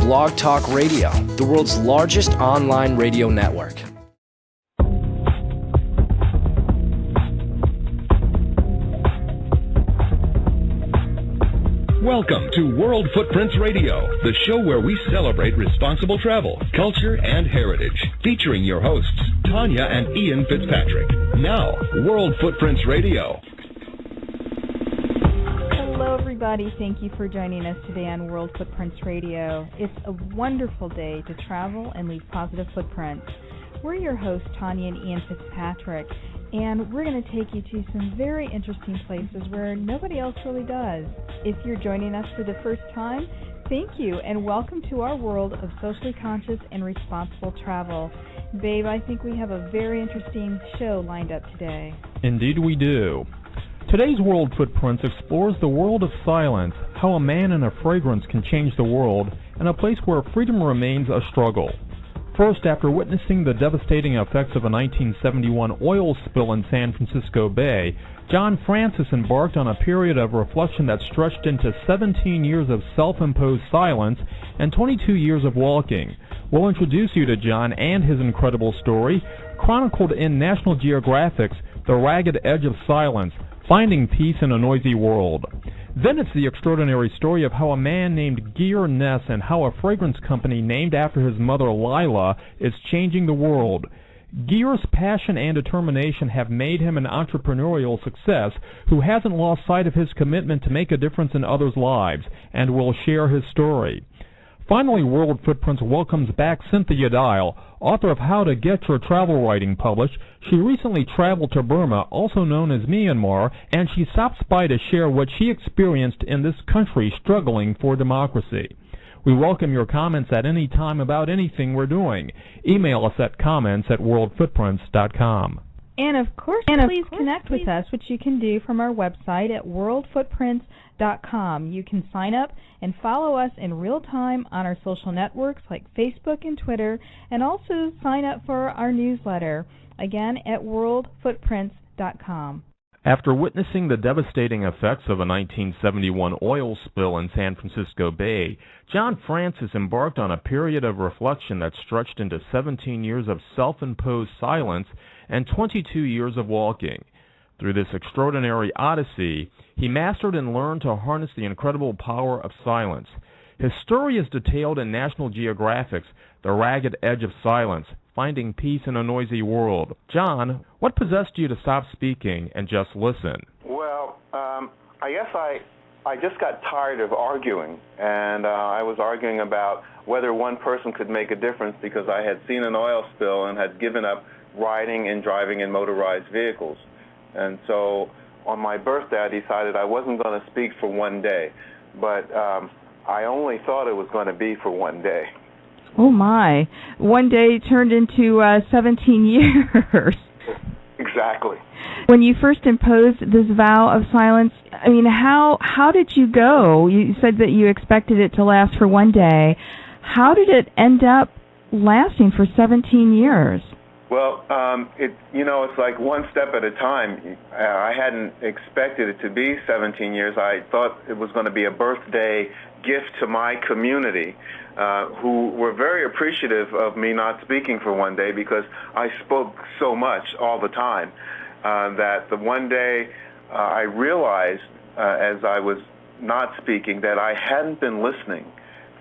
Blog Talk Radio, the world's largest online radio network. Welcome to World Footprints Radio, the show where we celebrate responsible travel, culture, and heritage. Featuring your hosts, Tonya and Ian Fitzpatrick. Now, World Footprints Radio. Hello, everybody. Thank you for joining us today on World Footprints Radio. It's a wonderful day to travel and leave positive footprints. We're your hosts, Tonya and Ian Fitzpatrick, and we're going to take you to some very interesting places where nobody else really does. If you're joining us for the first time, thank you, and welcome to our world of socially conscious and responsible travel. Babe, I think we have a very interesting show lined up today. Indeed we do. Today's World Footprints explores the world of silence, how a man and a fragrance can change the world, and a place where freedom remains a struggle. First, after witnessing the devastating effects of a 1971 oil spill in San Francisco Bay, John Francis embarked on a period of reflection that stretched into 17 years of self-imposed silence and 22 years of walking. We'll introduce you to John and his incredible story, chronicled in National Geographic's The Ragged Edge of Silence, Finding Peace in a Noisy World. Then it's the extraordinary story of how a man named Geir Ness and how a fragrance company named after his mother Laila is changing the world. Geir's passion and determination have made him an entrepreneurial success who hasn't lost sight of his commitment to make a difference in others' lives, and will share his story. Finally, World Footprints welcomes back Cynthia Dial, author of How to Get Your Travel Writing Published. She recently traveled to Burma, also known as Myanmar, and she stops by to share what she experienced in this country struggling for democracy. We welcome your comments at any time about anything we're doing. Email us at comments@worldfootprints.com. And of course, please connect with us, which you can do from our website at worldfootprints.com. You can sign up and follow us in real time on our social networks like Facebook and Twitter, and also sign up for our newsletter, again, at worldfootprints.com. After witnessing the devastating effects of a 1971 oil spill in San Francisco Bay, John Francis embarked on a period of reflection that stretched into 17 years of self-imposed silence and 22 years of walking. Through this extraordinary odyssey, he mastered and learned to harness the incredible power of silence. His story is detailed in National Geographic's The Ragged Edge of Silence, Finding Peace in a Noisy World. John, what possessed you to stop speaking and just listen? Well, I guess I just got tired of arguing, and I was arguing about whether one person could make a difference because I had seen an oil spill and had given up riding and driving in motorized vehicles. And so on my birthday, I decided I wasn't going to speak for one day, but I only thought it was going to be for one day. Oh, my. One day turned into 17 years. Exactly. When you first imposed this vow of silence, I mean, how did you go? You said that you expected it to last for one day. How did it end up lasting for 17 years? Well, it's like one step at a time. I hadn't expected it to be 17 years. I thought it was going to be a birthday gift to my community, who were very appreciative of me not speaking for one day because I spoke so much all the time that the one day I realized as I was not speaking that I hadn't been listening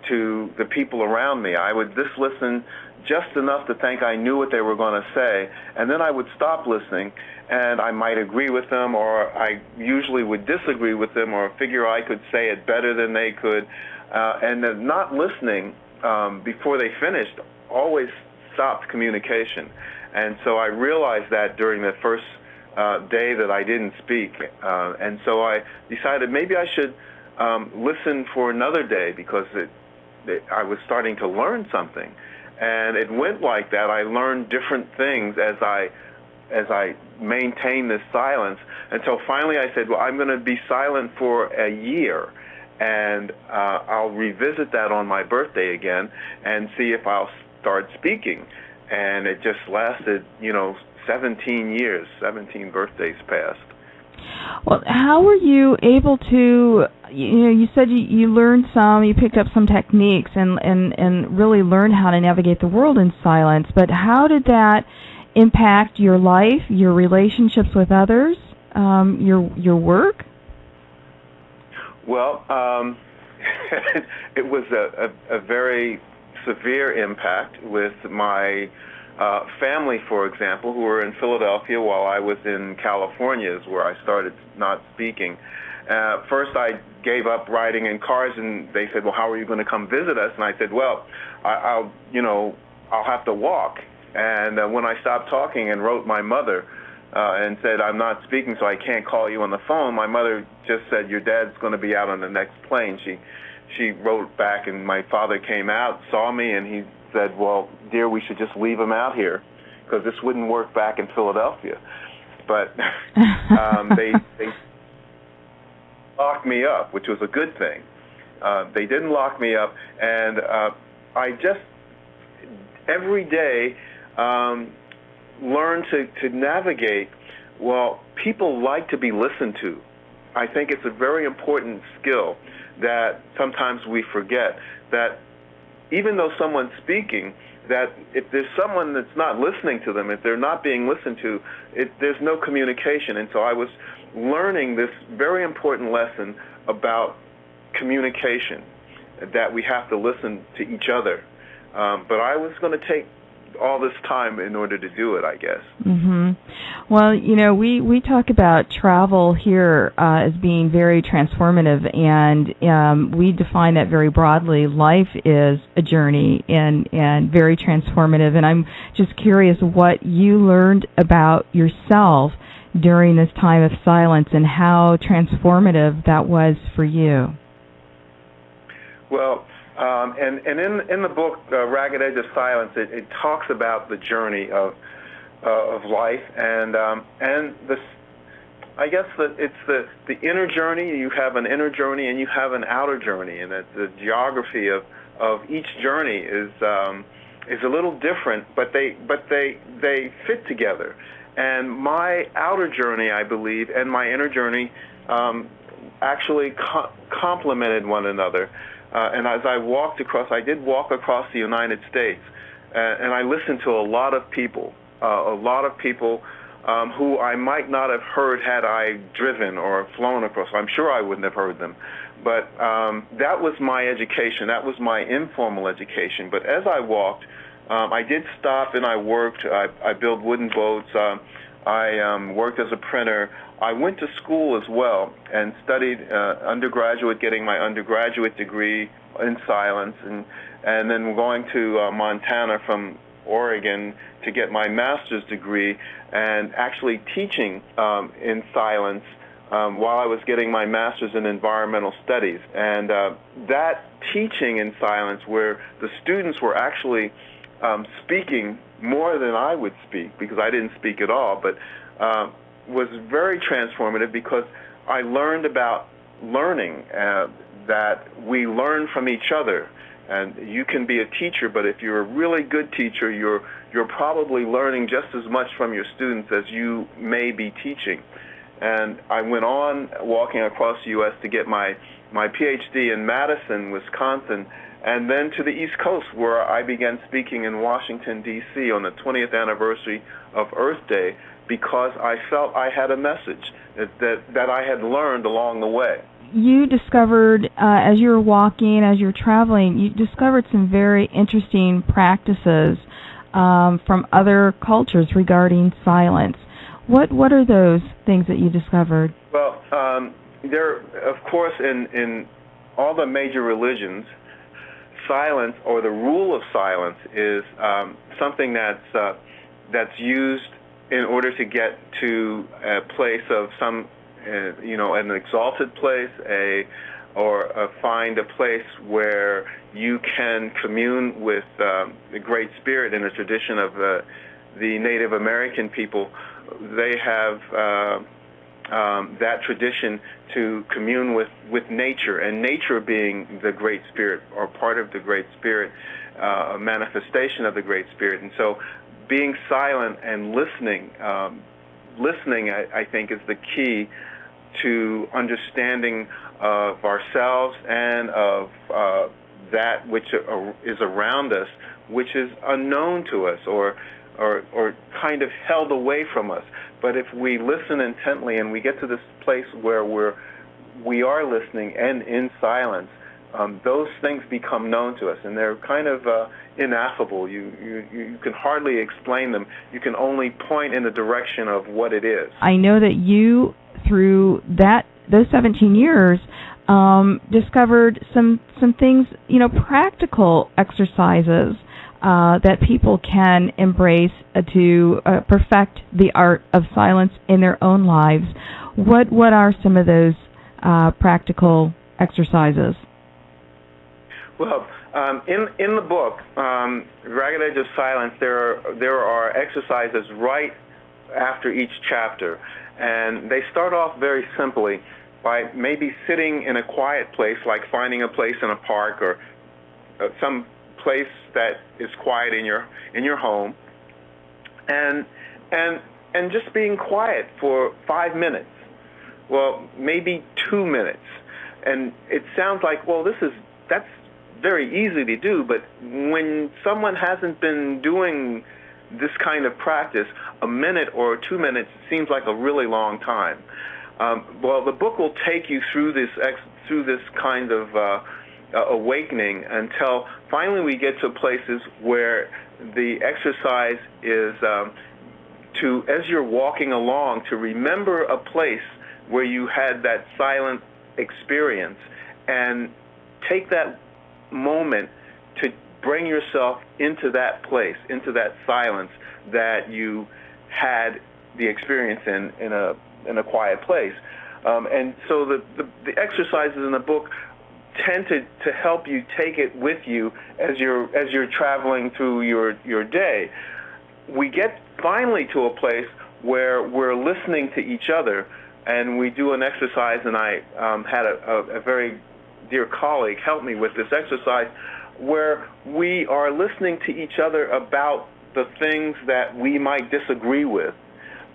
to the people around me. I would just listen just enough to think I knew what they were going to say, and then I would stop listening, and I might agree with them, or I usually would disagree with them, or figure I could say it better than they could, and then not listening before they finished always stopped communication. And so I realized that during the first day that I didn't speak, and so I decided maybe I should listen for another day because I was starting to learn something. And it went like that. I learned different things as I maintained this silence until finally I said, well, I'm going to be silent for a year, and I'll revisit that on my birthday again and see if I'll start speaking. And it just lasted, 17 years, 17 birthdays passed. Well, how were you able to, you said you learned you picked up some techniques and really learned how to navigate the world in silence, but how did that impact your life, your relationships with others, your work? Well, it was a very severe impact with my family, for example, who were in Philadelphia while I was in California, is where I started not speaking. First, I gave up riding in cars, and they said, "Well, how are you going to come visit us?" And I said, "Well, I'll have to walk." And when I stopped talking and wrote my mother and said, "I'm not speaking, so I can't call you on the phone," my mother just said, "Your dad's going to be out on the next plane." She wrote back, and my father came out, saw me, and he said, "Well, dear, we should just leave him out here because this wouldn't work back in Philadelphia." But they locked me up, which was a good thing. They didn't lock me up, and I just every day learned to navigate. Well, people like to be listened to. I think it's a very important skill that sometimes we forget, that even though someone's speaking, that if there's someone that's not listening to them, if they're not being listened to, there's no communication. And so I was learning this very important lesson about communication, that we have to listen to each other. But I was going to take all this time in order to do it, I guess. Mm-hmm. Well, we talk about travel here as being very transformative, and we define that very broadly. Life is a journey and very transformative, and I'm just curious what you learned about yourself during this time of silence and how transformative that was for you. Well, and in the book, Ragged Edge of Silence, it talks about the journey of life, and this. I guess that it's the inner journey. You have an inner journey and you have an outer journey, and that the geography of each journey is a little different, but they fit together. And my outer journey, I believe, and my inner journey actually complemented one another. And as I walked across, I did walk across the United States, and I listened to a lot of people who I might not have heard had I driven or flown across. I'm sure I wouldn't have heard them. But that was my education. That was my informal education. But as I walked, I did stop and I worked. I built wooden boats. I worked as a printer. I went to school as well and studied undergraduate, getting my undergraduate degree in silence, and then going to Montana from Oregon to get my master's degree, and actually teaching in silence while I was getting my master's in environmental studies. And that teaching in silence, where the students were actually speaking more than I would speak, because I didn't speak at all, but was very transformative, because I learned about learning, that we learn from each other. And you can be a teacher, but if you're a really good teacher, you're probably learning just as much from your students as you may be teaching. And I went on walking across the U.S. to get my PhD in Madison, Wisconsin, and then to the East Coast, where I began speaking in Washington, D.C. on the 20th anniversary of Earth Day, because I felt I had a message that I had learned along the way. You discovered, as you were walking, as you were traveling, you discovered some very interesting practices from other cultures regarding silence. What are those things that you discovered? Well, there, of course, in all the major religions, silence, or the rule of silence, is something that's used in order to get to a place of some, an exalted place, or find a place where you can commune with the Great Spirit. In the tradition of the Native American people, they have that tradition to commune with nature, and nature being the Great Spirit, or part of the Great Spirit, a manifestation of the Great Spirit. And so being silent and listening, I think, is the key to understanding of ourselves and of that which is around us, which is unknown to us or kind of held away from us. But if we listen intently and we get to this place where we are listening and in silence, those things become known to us, and they're kind of ineffable. You can hardly explain them. You can only point in the direction of what it is. I know that you, through those 17 years, discovered some things, practical exercises that people can embrace to perfect the art of silence in their own lives. What are some of those practical exercises? Well, in the book, Ragged Edge of Silence, there are exercises right after each chapter, and they start off very simply by maybe sitting in a quiet place, like finding a place in a park or some place that is quiet in your home, and just being quiet for 5 minutes. Well, maybe 2 minutes, and it sounds like, well, that's very easy to do, but when someone hasn't been doing this kind of practice, a minute or 2 minutes seems like a really long time. Well, the book will take you through this kind of awakening until finally we get to places where the exercise is as you're walking along, to remember a place where you had that silent experience and take that moment to bring yourself into that place, into that silence that you had the experience in a quiet place. And so the exercises in the book tend to help you take it with you as you're traveling through your day. We get finally to a place where we're listening to each other, and we do an exercise, and I had a very dear colleague help me with this exercise, where we are listening to each other about the things that we might disagree with,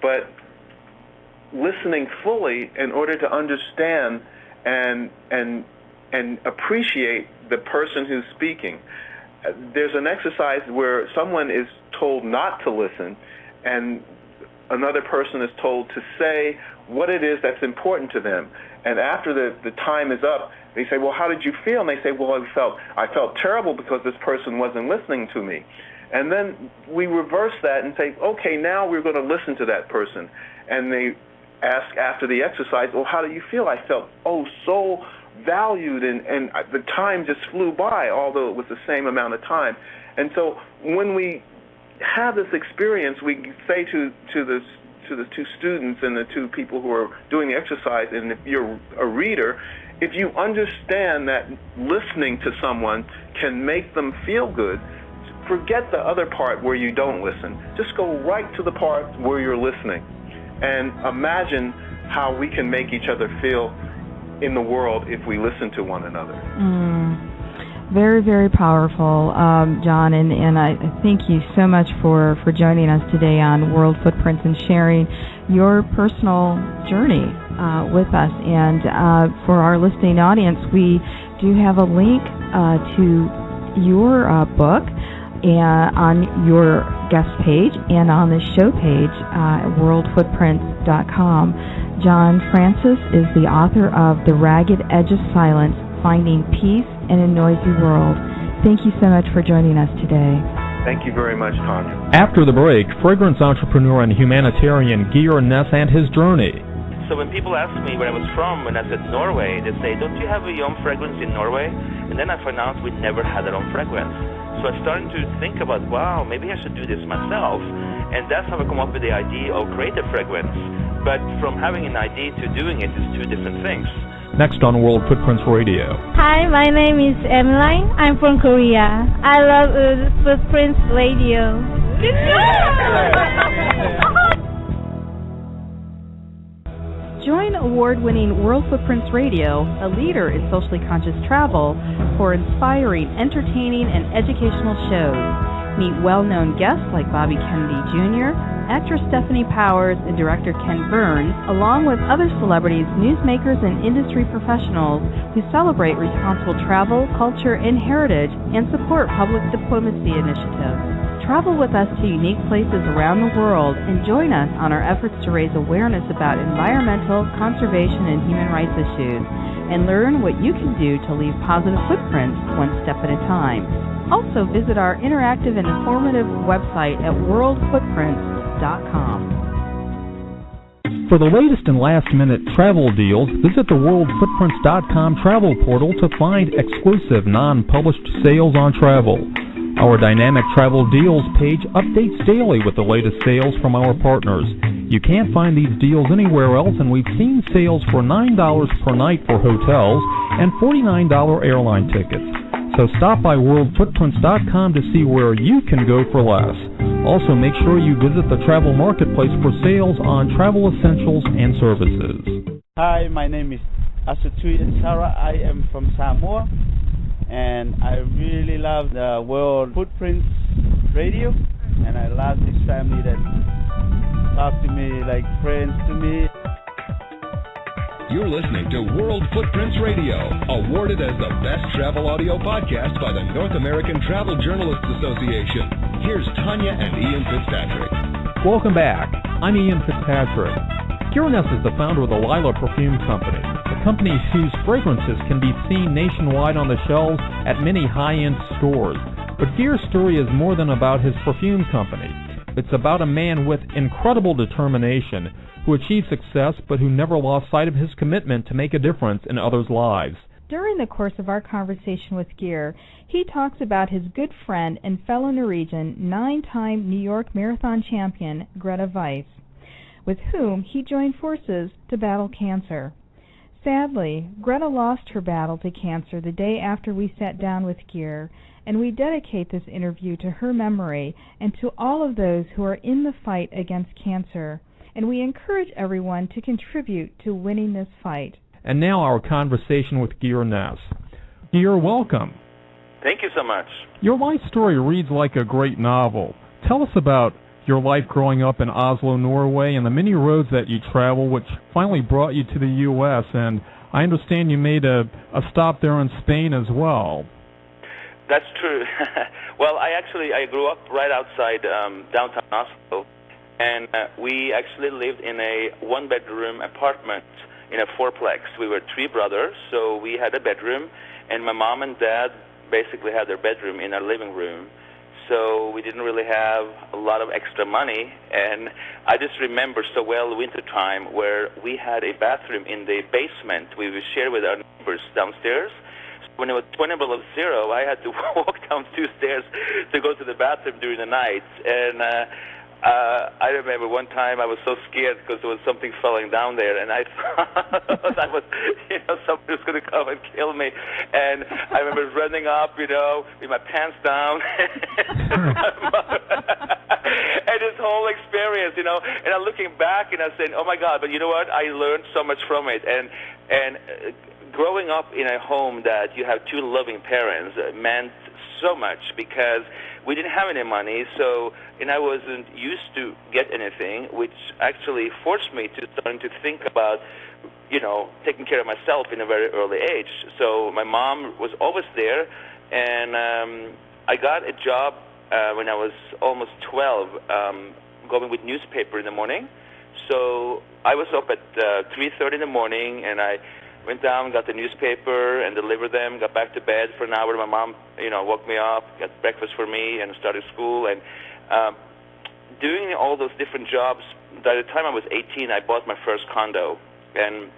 but listening fully in order to understand and appreciate the person who's speaking. There's an exercise where someone is told not to listen, and another person is told to say what it is that's important to them. And after the time is up, they say, well, how did you feel? And they say, well, I felt terrible because this person wasn't listening to me. And then we reverse that and say, okay, now we're going to listen to that person. And they ask after the exercise, well, how do you feel? I felt, so valued, and the time just flew by, although it was the same amount of time. And so when we have this experience, we say to the two students and the two people who are doing the exercise, and if you're a reader, if you understand that listening to someone can make them feel good, forget the other part where you don't listen. Just go right to the part where you're listening, and imagine how we can make each other feel in the world if we listen to one another. Very, very powerful, John, and I thank you so much for joining us today on World Footprints and sharing your personal journey with us. And for our listening audience, we do have a link to your book on your guest page and on the show page at worldfootprints.com. John Francis is the author of The Ragged Edge of Silence, Finding Peace in a Noisy World. Thank you so much for joining us today. Thank you very much, Tonya. After the break, fragrance entrepreneur and humanitarian Geir Ness and his journey. So when people ask me where I was from, when I said Norway, they say, don't you have a own fragrance in Norway? And then I found out we never had our own fragrance. So I started to think about, wow, maybe I should do this myself. And that's how I come up with the idea of creative fragrance. But from having an idea to doing it is two different things. Next on World Footprints Radio. Hi, my name is Emmeline. I'm from Korea. I love Footprints Radio. Join award-winning World Footprints Radio, a leader in socially conscious travel, for inspiring, entertaining, and educational shows. Meet well-known guests like Bobby Kennedy Jr. actor Stephanie Powers and director Ken Burns, along with other celebrities, newsmakers, and industry professionals who celebrate responsible travel, culture, and heritage and support public diplomacy initiatives. Travel with us to unique places around the world and join us on our efforts to raise awareness about environmental, conservation, and human rights issues, and learn what you can do to leave positive footprints one step at a time. Also, visit our interactive and informative website at worldfootprints.com. For the latest and last-minute travel deals, visit the worldfootprints.com travel portal to find exclusive, non-published sales on travel. Our dynamic travel deals page updates daily with the latest sales from our partners. You can't find these deals anywhere else, and we've seen sales for $9 per night for hotels and $49 airline tickets. So stop by worldfootprints.com to see where you can go for less. Also, make sure you visit the travel marketplace for sales on travel essentials and services. Hi, my name is Tonya Sarah. I am from Samoa, and I really love the World Footprints Radio, and I love this family that talk to me like friends to me. You're listening to World Footprints Radio, awarded as the best travel audio podcast by the North American Travel Journalists Association. Here's Tonya and Ian Fitzpatrick. Welcome back. I'm Ian Fitzpatrick. Geographic is the founder of the Laila Perfume Company, a company whose fragrances can be seen nationwide on the shelves at many high-end stores. But Gear's story is more than about his perfume company. It's about a man with incredible determination who achieved success but who never lost sight of his commitment to make a difference in others' lives. During the course of our conversation with Gear, he talks about his good friend and fellow Norwegian, 9-time New York Marathon champion, Greta Weiss, with whom he joined forces to battle cancer. Sadly, Greta lost her battle to cancer the day after we sat down with Gear, and we dedicate this interview to her memory and to all of those who are in the fight against cancer. And we encourage everyone to contribute to winning this fight. And now our conversation with Gear Ness. Gear, welcome. Thank you so much. Your life story reads like a great novel. Tell us about your life growing up in Oslo, Norway, and the many roads that you travel, which finally brought you to the U.S., and I understand you made a stop there in Spain as well. That's true. Well, I grew up right outside downtown Oslo, and we actually lived in a one-bedroom apartment in a fourplex. We were 3 brothers, so we had a bedroom, and my mom and dad basically had their bedroom in our living room. So we didn't really have a lot of extra money, and I just remember so well wintertime where we had a bathroom in the basement we would share with our neighbors downstairs. So when it was 20 below zero, I had to walk down 2 stairs to go to the bathroom during the night. And I remember one time I was so scared because there was something falling down there, and I thought that was, somebody was going to come and kill me. And I remember running up, with my pants down, and this whole experience, and I'm looking back and I'm saying, oh my God! But you know what? I learned so much from it, and growing up in a home that you have 2 loving parents meant so much because we didn't have any money, and I wasn't used to get anything, which actually forced me to start to think about, taking care of myself in a very early age. So my mom was always there, and I got a job when I was almost 12, going with newspaper in the morning. So I was up at 3:30 in the morning, and I went down, got the newspaper, and delivered them, got back to bed for an hour. My mom, woke me up, got breakfast for me, and started school. And doing all those different jobs, by the time I was 18, I bought my first condo. And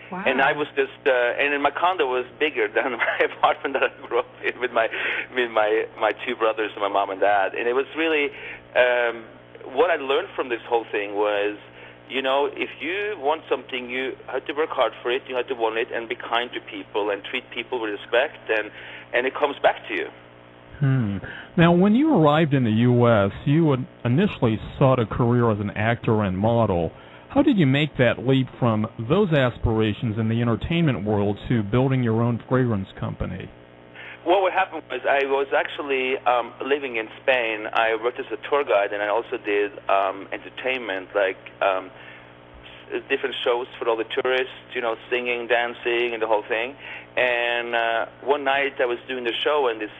wow. And I was just, and my condo was bigger than my apartment that I grew up in with my 2 brothers and my mom and dad. And it was really, what I learned from this whole thing was, if you want something, you have to work hard for it, you have to want it, and be kind to people, and treat people with respect, and it comes back to you. Now, when you arrived in the U.S., you initially sought a career as an actor and model. How did you make that leap from those aspirations in the entertainment world to building your own fragrance company? Well, what happened was I was actually living in Spain. I worked as a tour guide, and I also did entertainment, like different shows for all the tourists, singing, dancing, and the whole thing. And one night I was doing the show, and this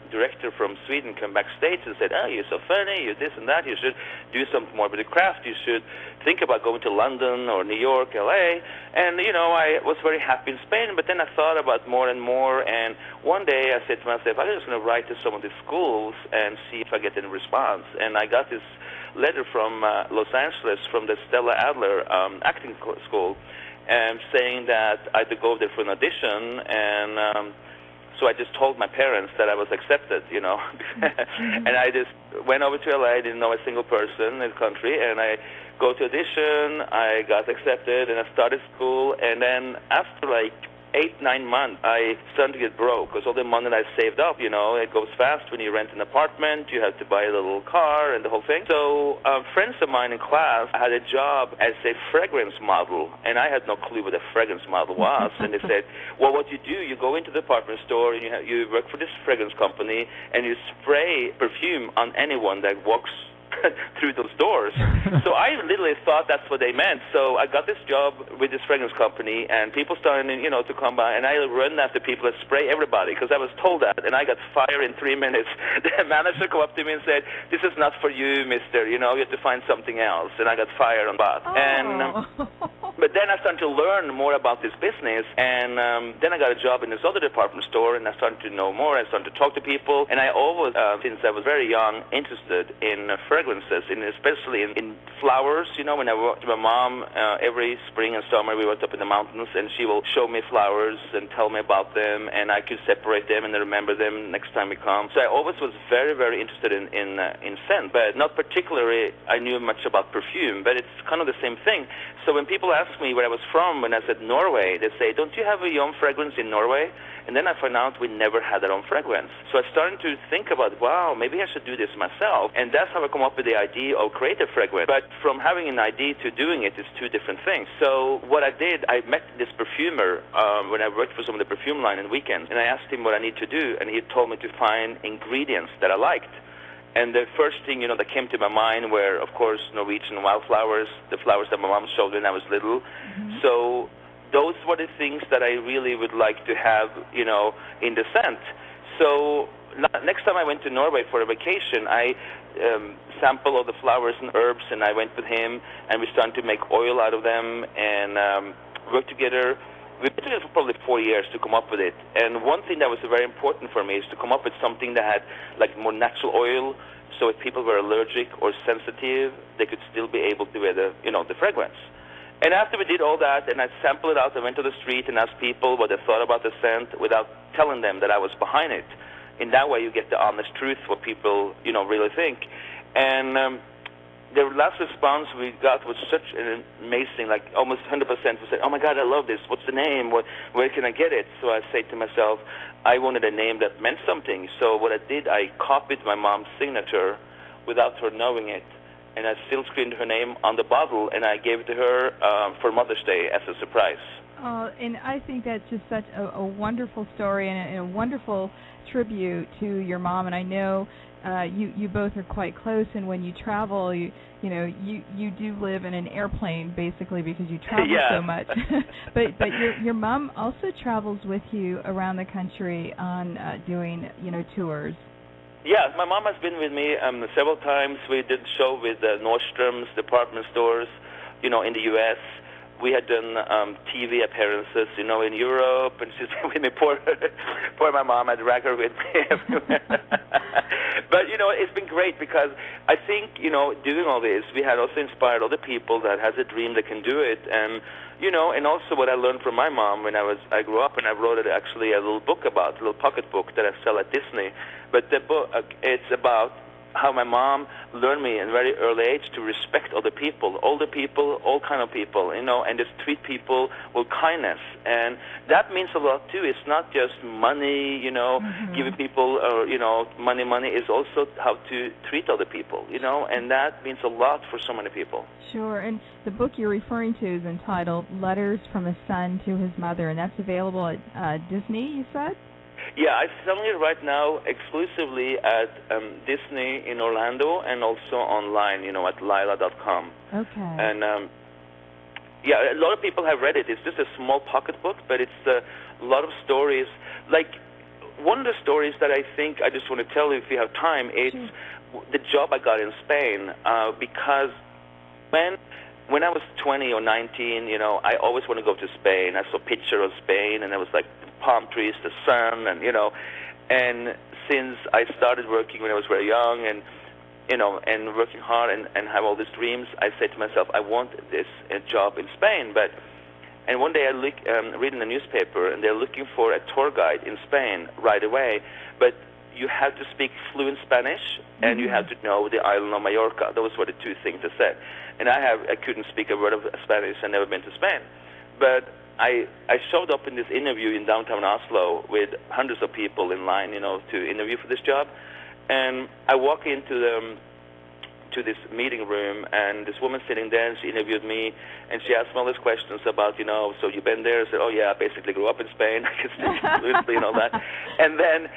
director from Sweden came backstage and said, "Oh, you're so funny, you're this and that, you should do something more with the craft, you should think about going to London or New York, LA. And, I was very happy in Spain, but then I thought about more and more, and one day I said to myself, I'm just going to write to some of the schools and see if I get any response. And I got this letter from Los Angeles, from the Stella Adler acting school, saying that I had to go there for an audition, and so I just told my parents that I was accepted, and I just went over to LA. I didn't know a single person in the country, and I go to audition, I got accepted, and I started school, and then after 8-9 months, I started to get broke because all the money that I saved up, it goes fast when you rent an apartment, you have to buy a little car and the whole thing. So friends of mine in class had a job as a fragrance model, and I had no clue what a fragrance model was. And they said, well, what you do, you go into the department store, and you work for this fragrance company, and you spray perfume on anyone that walks through those doors. So I literally thought that's what they meant. So I got this job with this fragrance company, and people started, to come by, and I run after people and spray everybody because I was told that, and I got fired in 3 minutes. The manager came up to me and said, "This is not for you, mister. You have to find something else." And I got fired on that. Oh. And but then I started to learn more about this business, and then I got a job in this other department store, and I started to know more. I started to talk to people, and I always, since I was very young, interested in fragrances, especially in flowers. When I worked with my mom, every spring and summer we went up in the mountains, and she will show me flowers and tell me about them, and I could separate them and remember them next time we come. So I always was very, very interested in scent, but not particularly I knew much about perfume, but it's kind of the same thing. So when people ask me where I was from, when I said Norway, they say, "Don't you have a own fragrance in Norway?" And then I found out we never had our own fragrance. So I started to think about, wow, maybe I should do this myself. And that's how I come up with the idea of create a fragrance. But from having an idea to doing it is two different things. So what I did, I met this perfumer when I worked for some of the perfume line in weekends, and I asked him what I need to do, and he told me to find ingredients that I liked. And the first thing, that came to my mind were, of course, Norwegian wildflowers, the flowers that my mom showed when I was little. Mm-hmm. So those were the things that I really would like to have, in the scent. So next time I went to Norway for a vacation, I sampled all the flowers and herbs, and I went with him, and we started to make oil out of them and work together. We worked together for probably 4 years to come up with it. And one thing that was very important for me is to come up with something that had more natural oil, so if people were allergic or sensitive, they could still be able to wear the fragrance. And after we did all that, and I sampled it out, I went to the street and asked people what they thought about the scent without telling them that I was behind it. In that way, you get the honest truth, what people, really think. And the last response we got was such an amazing, almost 100% we said, "Oh my God, I love this. What's the name? Where can I get it?" So I said to myself, I wanted a name that meant something. So what I did, I copied my mom's signature without her knowing it. And I still screened her name on the bottle, and I gave it to her for Mother's Day as a surprise. Oh, and I think that's just such a wonderful story and a wonderful tribute to your mom. And I know you both are quite close, and when you travel, you do live in an airplane basically because you travel so much. but your mom also travels with you around the country on doing tours. Yeah, my mom has been with me several times. We did a show with Nordstrom's department stores, in the U.S. We had done TV appearances, in Europe, and she's been with me. Poor my mom, I drag her with me everywhere. But, it's been great because I think, doing all this, we had also inspired other people that has a dream that can do it. And, and also what I learned from my mom when I grew up, and I wrote actually a little book about, a little pocket book that I sell at Disney. But the book, it's about how my mom learned me at a very early age to respect other people, older people, all kind of people, and just treat people with kindness. And that means a lot, too. It's not just money, giving people, money. It's also how to treat other people, and that means a lot for so many people. Sure, and the book you're referring to is entitled Letters from a Son to His Mother, and that's available at Disney, you said? Yeah, I'm selling it right now exclusively at Disney in Orlando and also online, at Laila.com. Okay. And yeah, a lot of people have read it. It's just a small pocket book, but it's a lot of stories. Like one of the stories that I think I just want to tell you if you have time, it's the job I got in Spain because when I was 20 or 19, I always want to go to Spain. I saw a picture of Spain, and it was like palm trees, the sun, and and since I started working when I was very young, and working hard and have all these dreams, I said to myself, I want this job in Spain. And one day I read in the newspaper, and they're looking for a tour guide in Spain right away, but you have to speak fluent Spanish, and you have to know the island of Mallorca. Those were the two things I said. And I couldn't speak a word of Spanish. I've never been to Spain. But I showed up in this interview in downtown Oslo with hundreds of people in line, to interview for this job. And I walk into to this meeting room, and this woman sitting there, and she interviewed me, and she asked me all these questions about, so you've been there? I said, oh, yeah, I basically grew up in Spain. I can speak fluently and all that. And then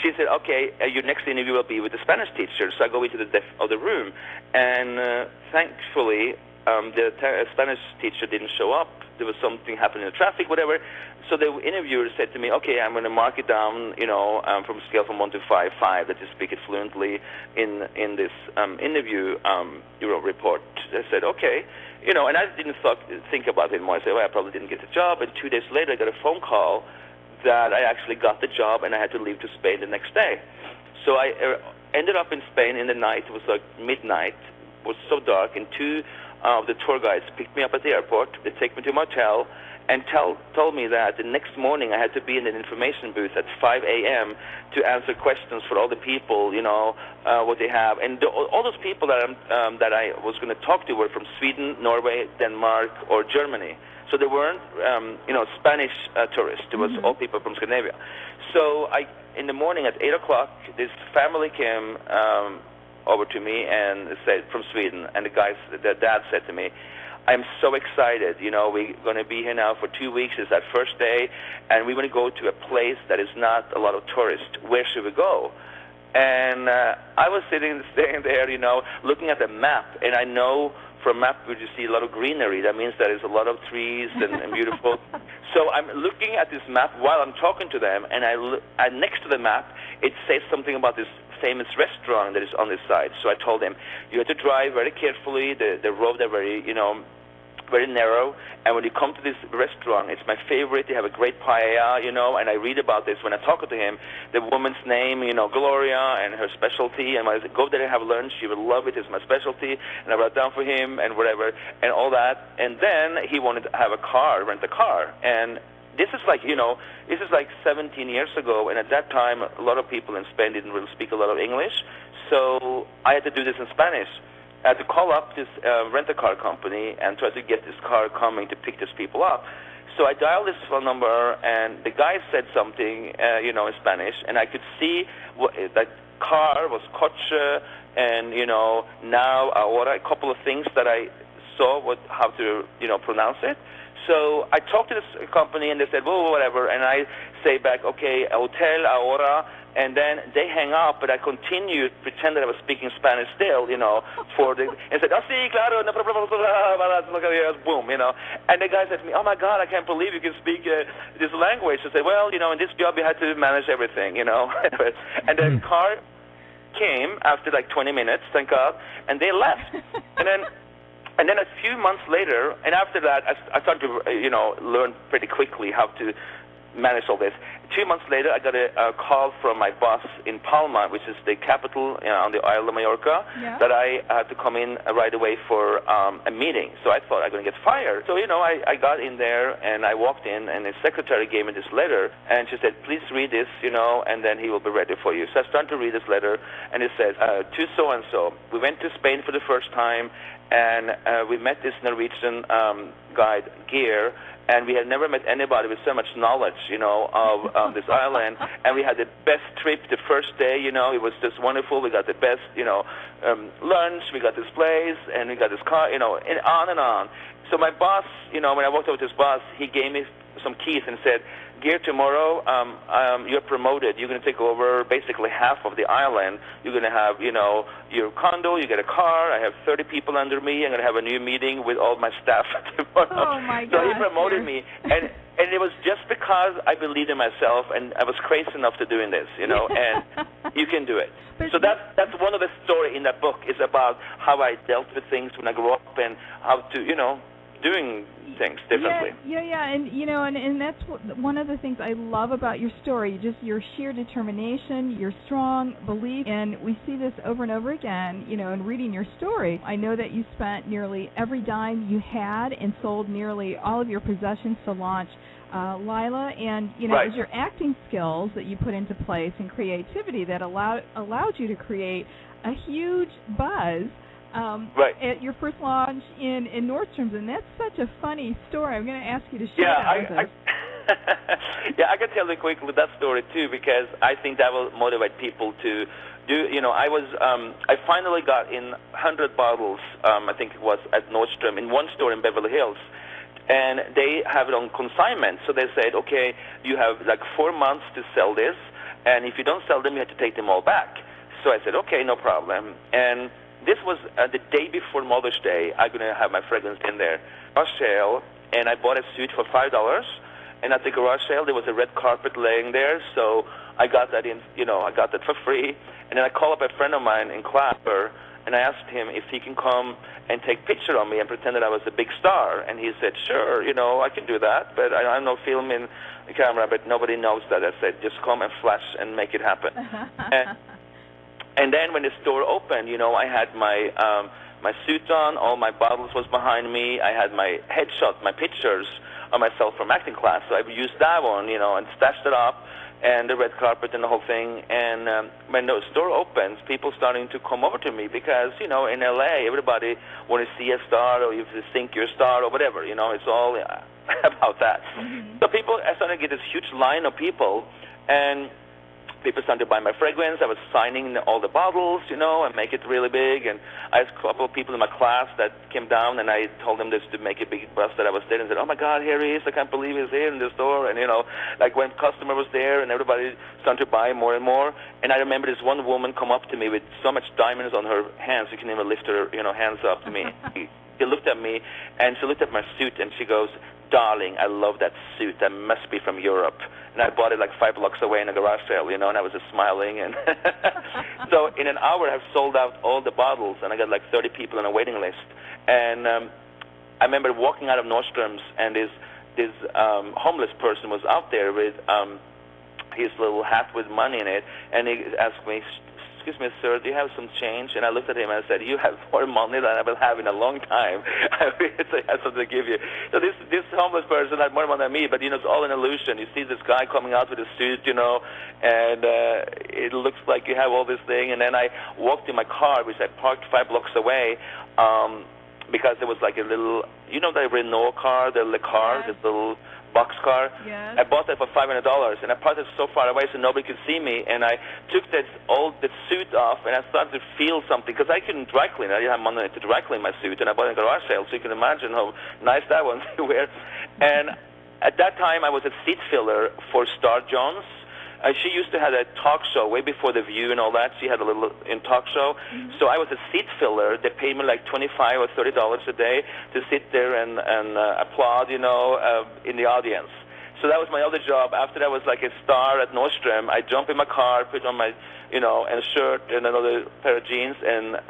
she said, okay, your next interview will be with the Spanish teacher. So I go into the depth of the room, and thankfully, the Spanish teacher didn't show up. There was something happening in the traffic, whatever. So the interviewer said to me, okay, I'm going to mark it down, from a scale from 1 to 5, that you speak it fluently in this interview report. I said, okay. And I didn't think about it more. I said, well, I probably didn't get the job. And 2 days later, I got a phone call that I actually got the job, and I had to leave to Spain the next day. So I ended up in Spain in the night. It was like midnight. It was so dark, and two of the tour guides picked me up at the airport. They take me to a motel and told me that the next morning I had to be in an information booth at 5 a.m. to answer questions for all the people, what they have. And all those people that I was going to talk to were from Sweden, Norway, Denmark, or Germany. So they weren't, Spanish tourists. It was all people from Scandinavia. So in the morning at 8 o'clock, this family came over to me and said, from Sweden, and the dad said to me, I'm so excited. We're going to be here now for 2 weeks. It's that first day, and we want to go to a place that is not a lot of tourists. Where should we go? And I was staying there, looking at the map, and I know from a map where you see a lot of greenery. That means there is a lot of trees and beautiful. So I'm looking at this map while I'm talking to them, and next to the map, it says something about this famous restaurant that is on this side. So I told them, you have to drive very carefully. The roads are very, very narrow. And when you come to this restaurant, it's my favorite. They have a great paella, and I read about this when I talk to him. The woman's name, Gloria, and her specialty. And when I go there and have lunch, she will love it. It's my specialty. And I wrote down for him and whatever and all that. And then he wanted to have rent a car. And this is like 17 years ago, and at that time, a lot of people in Spain didn't really speak a lot of English, so I had to do this in Spanish. I had to call up this rent-a-car company and try to get this car coming to pick these people up. So I dialed this phone number, and the guy said something, in Spanish, and I could see that car was coche, and, now, ahora, a couple of things that I saw how to, pronounce it. So I talked to this company, and they said, well, whatever, and I say back, okay, hotel, ahora, and then they hang up, but I continued, pretend that I was speaking Spanish still, and said, oh, sí, claro, no, boom, and the guy said to me, oh, my God, I can't believe you can speak this language. I said, well, in this job, you had to manage everything, and the car came after like 20 minutes, thank God, and they left, and then a few months later, and after that, I started to, learn pretty quickly how to manage all this. 2 months later, I got a call from my boss in Palma, which is the capital on the island of Mallorca, that I had to come in right away for a meeting. So I thought I was going to get fired. So, I got in there, and I walked in, and the secretary gave me this letter, and she said, please read this, and then he will be ready for you. So I started to read this letter, and it says, to so-and-so, we went to Spain for the first time, and we met this Norwegian guide, Geir, and we had never met anybody with so much knowledge, of this island. And we had the best trip the first day, it was just wonderful. We got the best, lunch. We got this place, and we got this car, and on and on. So my boss, when I walked over to his boss, he gave me some keys and said, Gear, tomorrow you're promoted. You're going to take over basically half of the island. You're going to have, your condo, you get a car. I have 30 people under me. I'm going to have a new meeting with all my staff tomorrow. Oh, my gosh. So he promoted me. And it was just because I believed in myself, and I was crazy enough to doing this, and you can do it. So that's one of the story in that book is about how I dealt with things when I grew up and how to, doing things differently. Yeah, and that's one of the things I love about your story, just your sheer determination, your strong belief, and we see this over and over again, in reading your story. I know that you spent nearly every dime you had and sold nearly all of your possessions to launch Laila, and it was your acting skills that you put into place and creativity that allowed you to create a huge buzz at your first launch in Nordstrom's, and that's such a funny story. I'm going to ask you to share that with us. I can tell you quickly that story too, because I think that will motivate people to do. I finally got in 100 bottles. I think it was at Nordstrom in one store in Beverly Hills. And they have it on consignment, so they said, okay, you have like 4 months to sell this, and if you don't sell them, you have to take them all back. So I said, okay, no problem. And this was the day before Mother's Day. I'm going to have my fragrance in there. Garage sale, and I bought a suit for $5. And at the garage sale, there was a red carpet laying there, so I got that I got that for free. And then I called up a friend of mine in Clapper, and I asked him if he can come and take picture of me and pretend that I was a big star. And he said, sure, I can do that, but I'm not filming the camera, but nobody knows that. I said, just come and flash and make it happen. And then when the store opened, I had my suit on, all my bottles was behind me. I had my headshot, my pictures of myself from acting class, so I used that one, and stashed it up, and the red carpet and the whole thing. And when the store opens, people starting to come over to me because, in L.A., everybody want to see a star, or if you think you're a star or whatever, it's all about that. Mm-hmm. So I started to get this huge line of people, and people started to buy my fragrance. I was signing all the bottles, and make it really big. And I had a couple of people in my class that came down, and I told them this to make a big fuss that I was there, and said, oh, my God, here he is. I can't believe he's here in the store. And, like when customer was there, and everybody started to buy more and more. And I remember this one woman come up to me with so much diamonds on her hands, you can even lift her, hands up to me. She looked at me, and she looked at my suit, and she goes, darling, I love that suit. That must be from Europe. And I bought it like 5 blocks away in a garage sale, and I was just smiling. And so in an hour, I've sold out all the bottles, and I got like 30 people on a waiting list. And I remember walking out of Nordstrom's, and this homeless person was out there with his little hat with money in it, and he asked me, excuse me, sir, do you have some change? And I looked at him and I said, you have more money than I will have in a long time. I have something to give you. So this homeless person had more money than me, but, it's all an illusion. You see this guy coming out with a suit, and it looks like you have all this thing. And then I walked in my car, which I parked 5 blocks away, because there was like a little, the Renault car, the Le Car, this little box car. Yes. I bought that for $500, and I parked it so far away so nobody could see me, and I took the suit off, and I started to feel something, because I couldn't dry clean. I didn't have money to dry clean my suit, and I bought it in a garage sale, so you can imagine how nice that was to wear. And at that time, I was a seat filler for Star Jones. She used to have a talk show way before The View and all that. She had a little talk show. Mm-hmm. So I was a seat filler. They paid me like $25 or $30 a day to sit there and applaud, in the audience. So that was my other job. After that, I was like a star at Nordstrom. I jump in my car, put on my, and a shirt and another pair of jeans, and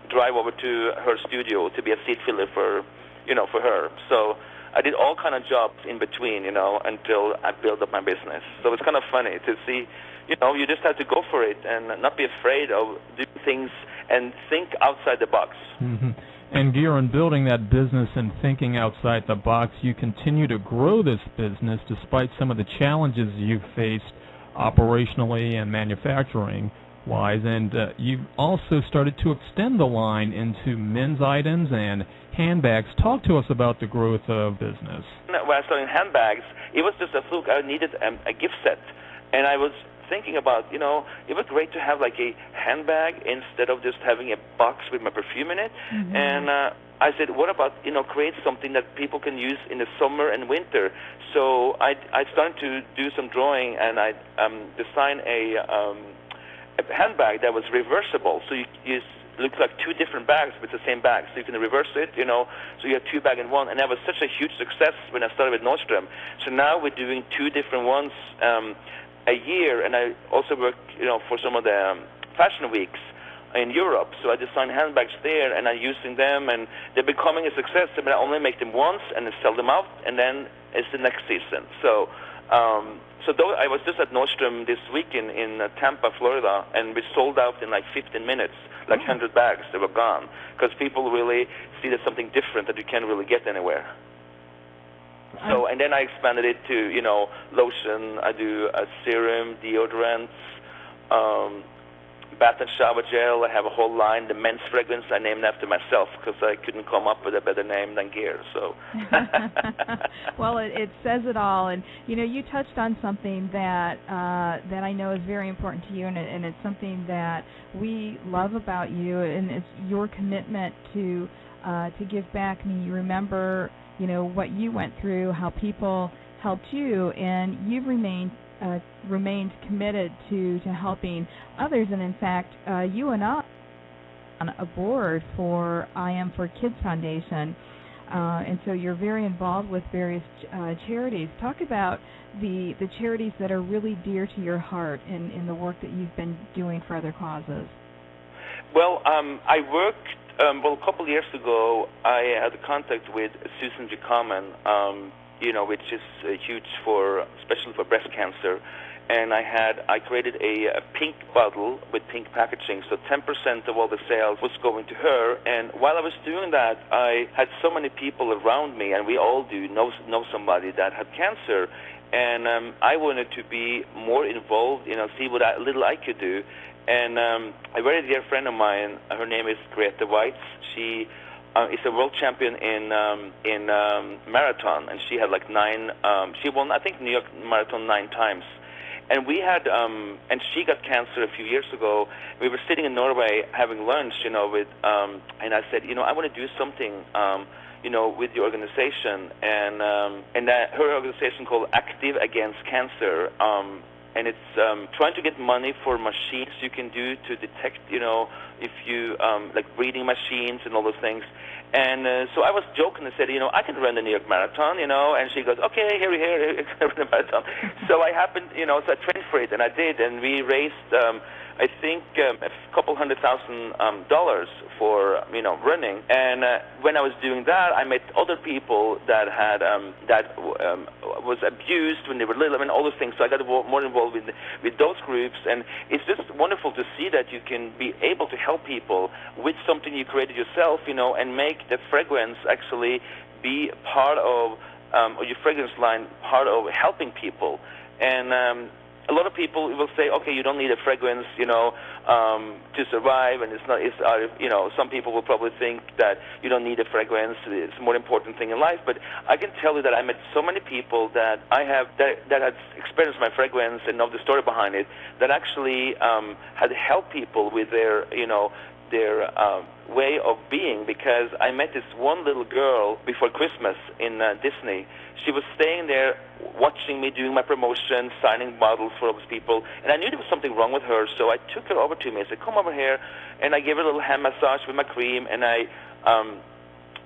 drive over to her studio to be a seat filler for her. So I did all kind of jobs in between, until I built up my business. So it's kind of funny to see, you just have to go for it and not be afraid of doing things and think outside the box. Mm-hmm. And Gear, building that business and thinking outside the box, you continue to grow this business despite some of the challenges you've faced operationally and manufacturing-wise. And you've also started to extend the line into men's items and handbags. Talk to us about the growth of business. When I started handbags, it was just a fluke. I needed a gift set, and I was thinking about, it would be great to have like a handbag instead of just having a box with my perfume in it. Mm-hmm. And I said, what about, create something that people can use in the summer and winter? So I started to do some drawing, and I designed a handbag that was reversible. So you looks like two different bags, but it's the same bag. So you can reverse it, so you have two bags in one. And that was such a huge success when I started with Nordstrom. So now we're doing two different ones a year, and I also work, for some of the fashion weeks in Europe. So I design handbags there, and I'm using them, and they're becoming a success. But I only make them once and then sell them out, and then it's the next season. So though I was just at Nordstrom this week in Tampa, Florida, and we sold out in like 15 minutes, like 100 bags. They were gone because people really see there's something different that you can't really get anywhere. So, and then I expanded it to, lotion. I do a serum, deodorants, bath and shower gel. I have a whole line. The men's fragrance I named after myself because I couldn't come up with a better name than Gear. So, well, it says it all. And you touched on something that I know is very important to you, and it's something that we love about you, and it's your commitment to give back. I mean, you remember what you went through, how people helped you, and you've remained committed to helping others. And in fact, you and I on a board for I Am for Kids Foundation, and so you're very involved with various charities. Talk about the charities that are really dear to your heart in the work that you've been doing for other causes. Well, I worked. A couple of years ago, I had contact with Susan G. Komen, which is huge especially for breast cancer. And I created a pink bottle with pink packaging, so 10% of all the sales was going to her. And while I was doing that, I had so many people around me, and we all know somebody that had cancer. And I wanted to be more involved, see what little I could do. And a very dear friend of mine, her name is Greta Weitz. She is a world champion in marathon, and she had like 9. She won, I think, New York Marathon 9 times. And we had, and she got cancer a few years ago. We were sitting in Norway having lunch, with, and I said, I want to do something, with the organization, and her organization called Active Against Cancer. And it's trying to get money for machines you can do to detect, if you, like breathing machines and all those things. And so I was joking and said, I can run the New York Marathon, and she goes, okay, here, I can run the marathon. So I happened, so I trained for it, and I did, and we raised, I think, a couple $100,000 for, running. And when I was doing that, I met other people that had, was abused when they were little, all those things. So I got more involved with those groups, and it's just wonderful to see that you can be able to help people with something you created yourself, and make the fragrance actually be part of, or your fragrance line part of helping people. And a lot of people will say, okay, you don't need a fragrance, to survive, and it's not. Some people will probably think that you don't need a fragrance. It's a more important thing in life. But I can tell you that I met so many people that I have that had experienced my fragrance and know the story behind it, that actually had helped people with their, their way of being. Because I met this one little girl before Christmas in Disney. She was staying there watching me doing my promotion, signing bottles for all those people, and I knew there was something wrong with her, so I took her over to me. I said, come over here, and I gave her a little hand massage with my cream, and I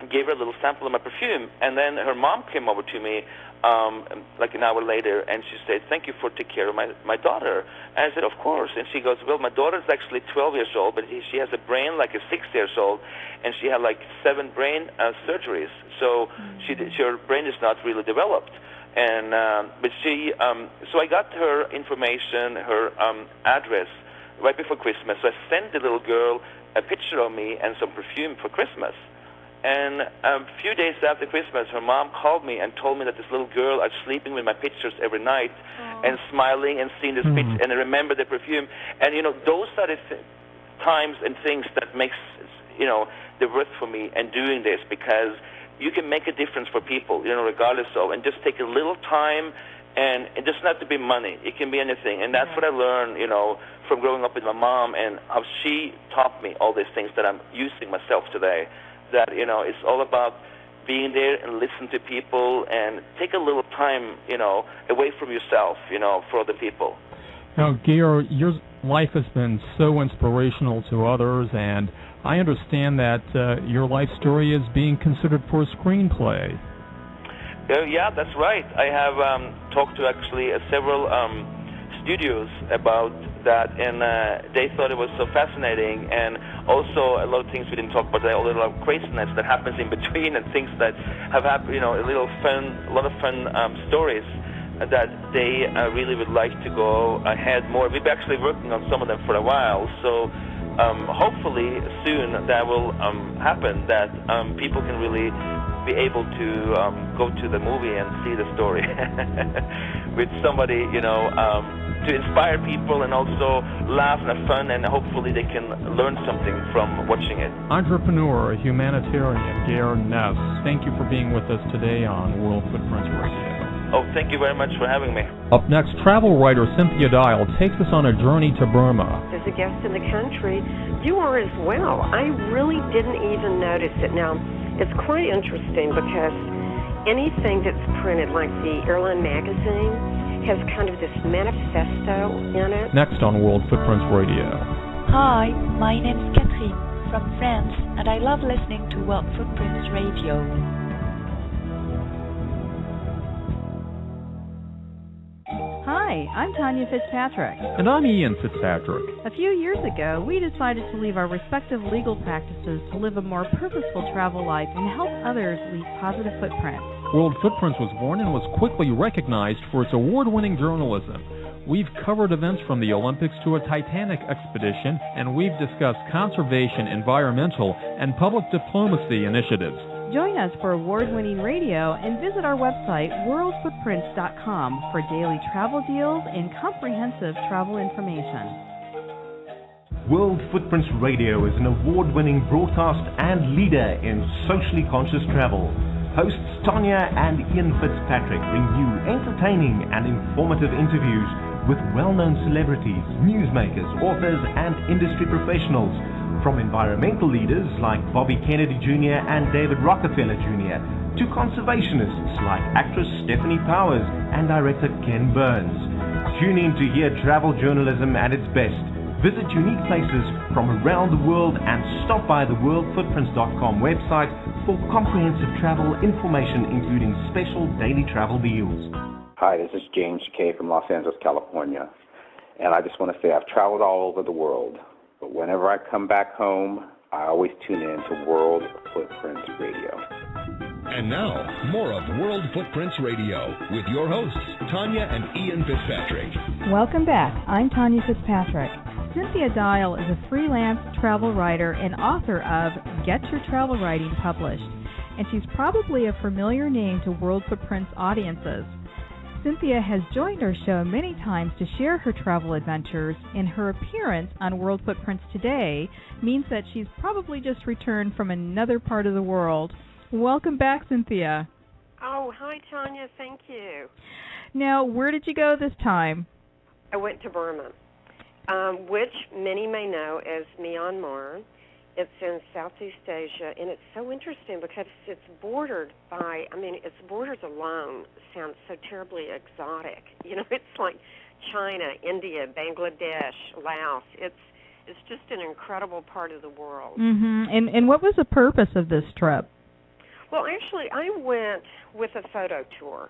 gave her a little sample of my perfume. And then her mom came over to me like an hour later, and she said, thank you for taking care of my daughter. And I said, of course. And she goes, well, my daughter's actually 12 years old, but she has a brain like a 6 years old, and she had like 7 brain surgeries. So her brain is not really developed. And but she, so I got her information, her address right before Christmas. So I sent the little girl a picture of me and some perfume for Christmas. And a few days after Christmas, her mom called me and told me that this little girl is sleeping with my pictures every night and smiling and seeing this picture, and I remember the perfume. And, those are the times and things that makes, the worth for me and doing this, because you can make a difference for people, regardless of, and just take a little time, and it doesn't have to be money. It can be anything. And that's what I learned, from growing up with my mom, and how she taught me all these things that I'm using myself today. that, it's all about being there and listen to people and take a little time, away from yourself, for the people. Now, Gear, your life has been so inspirational to others, and I understand that your life story is being considered for a screenplay. Yeah, that's right. I have talked to actually several studios about that, and they thought it was so fascinating, and also a lot of things we didn't talk about, a lot of craziness that happens in between, and things that have happened, a lot of fun stories that they really would like to go ahead more. We've been actually working on some of them for a while, so hopefully soon that will happen, that people can really be able to go to the movie and see the story with somebody, to inspire people and also laugh and have fun, and hopefully they can learn something from watching it. Entrepreneur, humanitarian, Geir Ness, thank you for being with us today on World Footprints Radio. Oh, thank you very much for having me. Up next, travel writer Cynthia Dial takes us on a journey to Burma. As a guest in the country, you are as well. I really didn't even notice it. Now, it's quite interesting because anything that's printed, like the airline magazine, has kind of this manifesto in it. Next on World Footprints Radio. Hi, my name's Catherine from France, and I love listening to World Footprints Radio. Hi, I'm Tonya Fitzpatrick. And I'm Ian Fitzpatrick. A few years ago, we decided to leave our respective legal practices to live a more purposeful travel life and help others leave positive footprints. World Footprints was born and was quickly recognized for its award-winning journalism. We've covered events from the Olympics to a Titanic expedition, and we've discussed conservation, environmental, and public diplomacy initiatives. Join us for award-winning radio and visit our website, worldfootprints.com, for daily travel deals and comprehensive travel information. World Footprints Radio is an award-winning broadcast and leader in socially conscious travel. Hosts Tonya and Ian Fitzpatrick bring you entertaining and informative interviews with well-known celebrities, newsmakers, authors, and industry professionals, from environmental leaders like Bobby Kennedy Jr. and David Rockefeller Jr. to conservationists like actress Stephanie Powers and director Ken Burns. Tune in to hear travel journalism at its best. Visit unique places from around the world and stop by the worldfootprints.com website for comprehensive travel information, including special daily travel deals. Hi, this is James Kay from Los Angeles, California. And I just want to say I've traveled all over the world. But whenever I come back home, I always tune in to World Footprints Radio. And now, more of World Footprints Radio with your hosts, Tonya and Ian Fitzpatrick. Welcome back. I'm Tonya Fitzpatrick. Cynthia Dial is a freelance travel writer and author of Get Your Travel Writing Published, and she's probably a familiar name to World Footprints audiences. Cynthia has joined our show many times to share her travel adventures, and her appearance on World Footprints today means that she's probably just returned from another part of the world. Welcome back, Cynthia. Oh, hi, Tonya. Thank you. Now, where did you go this time? I went to Burma, which many may know as Myanmar. It's in Southeast Asia, and it's so interesting because it's bordered by, its borders alone sound so terribly exotic. It's like China, India, Bangladesh, Laos. It's just an incredible part of the world. Mm-hmm. And what was the purpose of this trip? Well, actually, I went with a photo tour.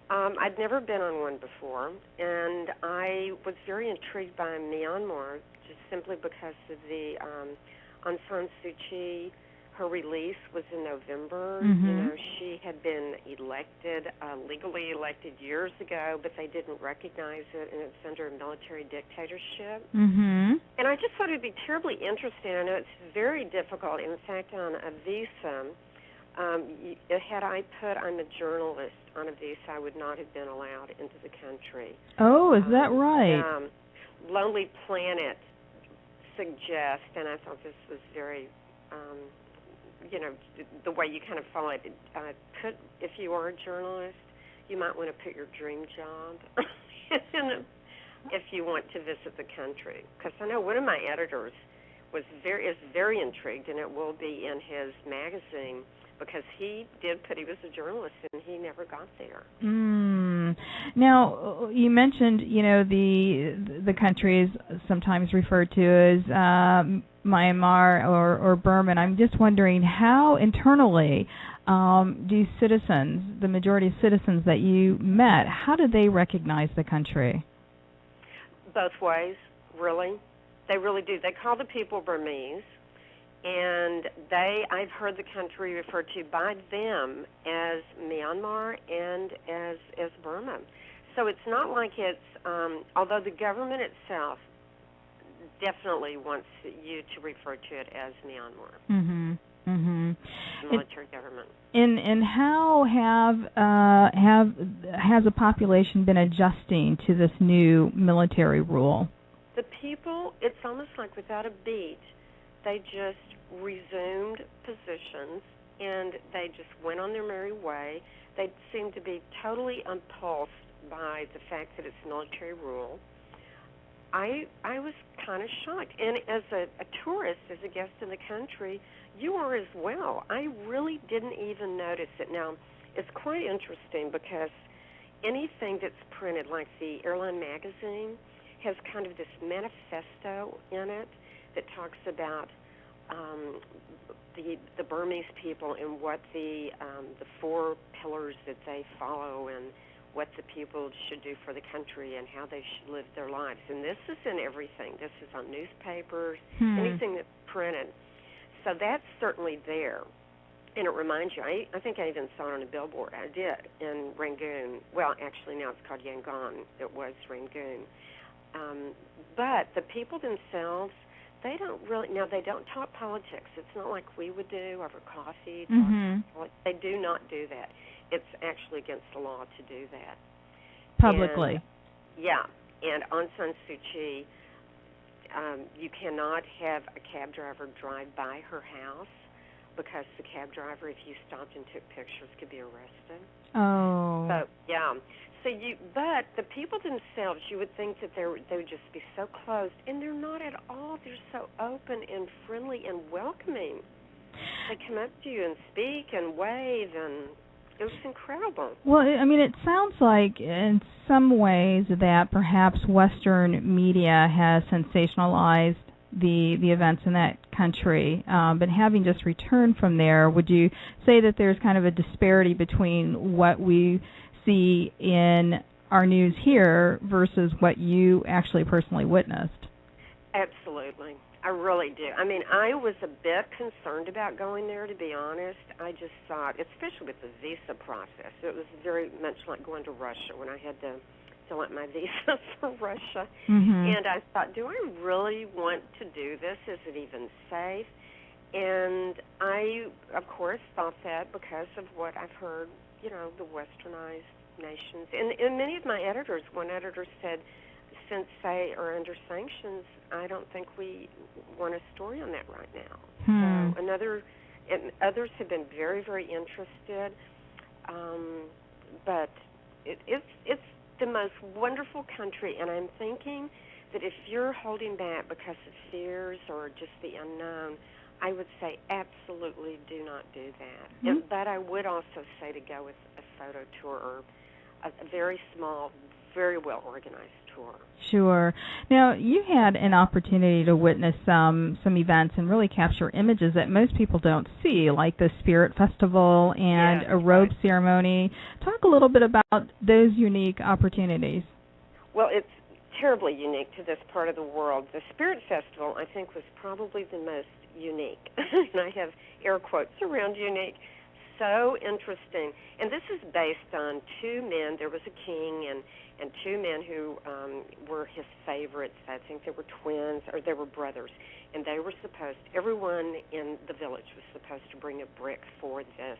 I'd never been on one before, and I was very intrigued by Myanmar just simply because of the Aung San Suu Kyi. Her release was in November. Mm-hmm. She had been elected, legally elected years ago, but they didn't recognize it, and it's under a military dictatorship. Mm-hmm. And I just thought it would be terribly interesting. I know it's very difficult. In fact, on a visa, had I put I'm a journalist on a visa, I would not have been allowed into the country. Oh, is that right? Lonely Planet suggests, and I thought this was very, the way you kind of follow it, if you are a journalist, you might want to put your dream job if you want to visit the country. Because I know one of my editors is very intrigued, and it will be in his magazine, because he was a journalist and he never got there. Now, you mentioned, the country is sometimes referred to as Myanmar or Burma. And I'm just wondering how internally do citizens, the majority of citizens that you met, how do they recognize the country? Both ways, really. They really do. They call the people Burmese. And I've heard the country referred to by them as Myanmar and as Burma. So it's not like it's, although the government itself definitely wants you to refer to it as Myanmar. Mm-hmm. Mm-hmm. The military government. And how has the population been adjusting to this new military rule? The people, it's almost like without a beat, they just resumed positions, and they just went on their merry way. They seemed to be totally unpulsed by the fact that it's military rule. I was kind of shocked. And as a tourist, as a guest in the country, you are as well. I really didn't even notice it. Now, it's quite interesting because anything that's printed, like the airline magazine, has kind of this manifesto in it that talks about the Burmese people and what the 4 pillars that they follow and what the people should do for the country and how they should live their lives. And this is in everything. This is on newspapers, anything that's printed. So that's certainly there. And it reminds you, I think I even saw it on a billboard. I did, in Rangoon. Well, actually now it's called Yangon. It was Rangoon. But the people themselves, they don't talk politics. It's not like we would do over coffee. They do not do that. It's actually against the law to do that. Publicly. And Aung San Suu Kyi, you cannot have a cab driver drive by her house because the cab driver, if you stopped and took pictures, could be arrested. Oh. But the people themselves, you would think that they would just be so closed, and they're not at all. They're so open and friendly and welcoming. They come up to you and speak and wave, and it was incredible. Well, I mean, it sounds like in some ways that perhaps Western media has sensationalized the events in that country. But having just returned from there, would you say that there's kind of a disparity between what we see in our news here versus what you actually personally witnessed? Absolutely. I really do. I mean, I was a bit concerned about going there, to be honest. I just thought, especially with the visa process, it was very much like going to Russia when I had to fill out my visa for Russia. And I thought, do I really want to do this? Is it even safe? And I, of course, thought that because of what I've heard, the westernized nations. And many of my editors, one editor said, since they are under sanctions, I don't think we want a story on that right now. So others have been very, very interested. But it's the most wonderful country, and I'm thinking that if you're holding back because of fears or just the unknown, I would say absolutely do not do that. But I would also say to go with a photo tour or a very small, very well-organized tour. Sure. Now, you had an opportunity to witness some events and really capture images that most people don't see, like the Spirit Festival and a robe ceremony. Talk a little bit about those unique opportunities. Well, it's terribly unique to this part of the world. The Spirit Festival, I think, was probably the most unique. And I have air quotes around unique. So interesting. And this is based on 2 men. There was a king and 2 men who were his favorites. I think they were twins, or they were brothers. And they were everyone in the village was supposed to bring a brick for this